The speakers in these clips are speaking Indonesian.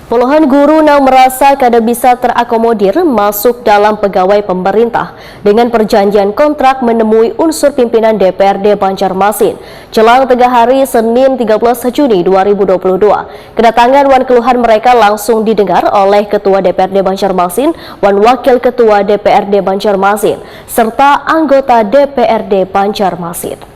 Puluhan guru yang merasa kada bisa terakomodir masuk dalam pegawai pemerintah dengan perjanjian kontrak menemui unsur pimpinan DPRD Banjarmasin jelang tengah hari Senin 13 Juni 2022. Kedatangan wan keluhan mereka langsung didengar oleh Ketua DPRD Banjarmasin, wan Wakil Ketua DPRD Banjarmasin, serta anggota DPRD Banjarmasin.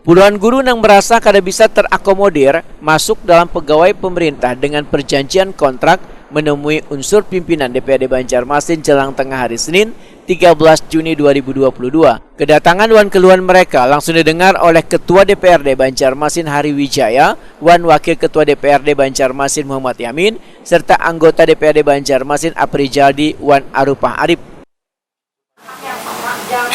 Puluhan guru yang merasa kada bisa terakomodir masuk dalam pegawai pemerintah dengan perjanjian kontrak menemui unsur pimpinan DPRD Banjarmasin jelang tengah hari Senin 13 Juni 2022. Kedatangan wan keluhan mereka langsung didengar oleh Ketua DPRD Banjarmasin Hari Wijaya, wan Wakil Ketua DPRD Banjarmasin Muhammad Yamin, serta anggota DPRD Banjarmasin Aprijaldi wan Arupah Arif. Jangan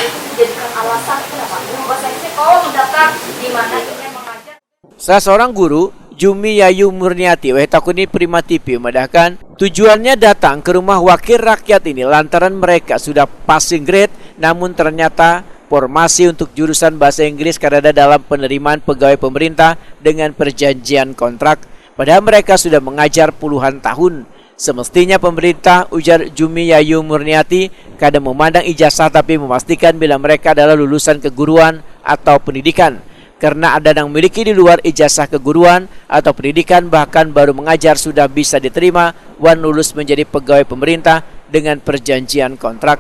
itu dijadikan alasan kenapa bahasa Inggris kalau mendaftar di mana ingin mengajar. Salah seorang guru, Jumi Yayu Murniati, Wetakuni Prima TV, memedahkan tujuannya datang ke rumah wakil rakyat ini lantaran mereka sudah passing grade, namun ternyata formasi untuk jurusan bahasa Inggris kadada dalam penerimaan pegawai pemerintah dengan perjanjian kontrak, padahal mereka sudah mengajar puluhan tahun. Semestinya pemerintah, ujar Jumi Yayu Murniati, kadang memandang ijazah tapi memastikan bila mereka adalah lulusan keguruan atau pendidikan. Karena ada yang memiliki di luar ijazah keguruan atau pendidikan bahkan baru mengajar sudah bisa diterima wan lulus menjadi pegawai pemerintah dengan perjanjian kontrak.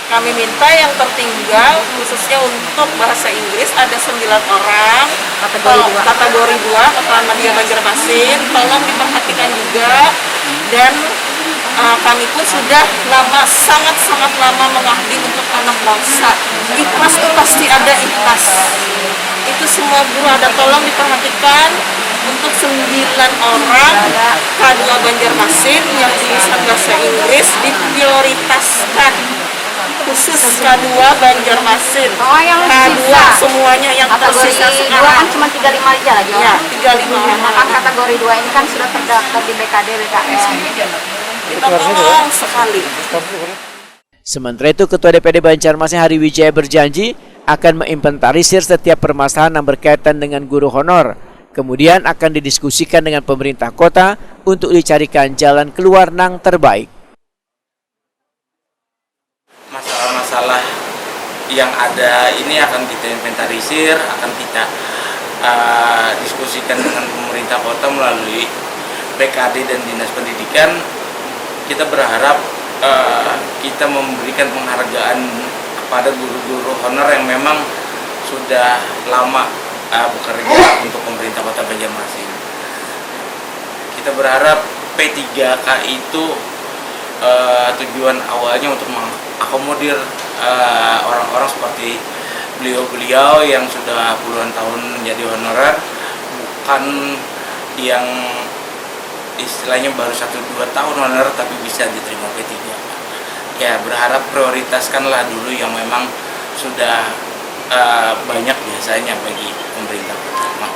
Kami minta yang tertinggal khususnya untuk bahasa Inggris ada 9 orang kategori 2 Kepala Media Banjarmasin, tolong diperhatikan juga. Dan kami pun sudah sangat lama mengabdi untuk anak bangsa. Ikhlas itu pasti ada ikhlas. Itu semua guru ada, tolong diperhatikan untuk 9 orang K2 Banjarmasin yang jurusan bahasa Inggris diprioritaskan. Khusus K2 Banjarmasin, K2 semuanya yang posisinya sekarang kan cuma 35 aja lagi ya, 35. Nah, kategori 2 ini kan sudah terdaftar di BKD BKS. Kita tolong sekali. Sementara itu, Ketua DPRD Banjarmasin Hari Wijaya berjanji akan menginventarisir setiap permasalahan yang berkaitan dengan guru honor. Kemudian akan didiskusikan dengan pemerintah kota untuk dicarikan jalan keluar yang terbaik. Masalah-masalah yang ada ini akan kita inventarisir, akan kita diskusikan dengan pemerintah kota melalui BKD dan Dinas Pendidikan. Kita berharap kita memberikan penghargaan kepada guru-guru honor yang memang sudah lama bekerja untuk pemerintah kota Banjarmasin. Kita berharap P3K itu tujuan awalnya untuk mengakomodir orang-orang seperti beliau-beliau yang sudah puluhan tahun menjadi honorer, bukan yang istilahnya baru 1-2 tahun honorer tapi bisa diterima P3. Ya, berharap prioritaskanlah dulu yang memang sudah banyak biasanya bagi pemerintah kota.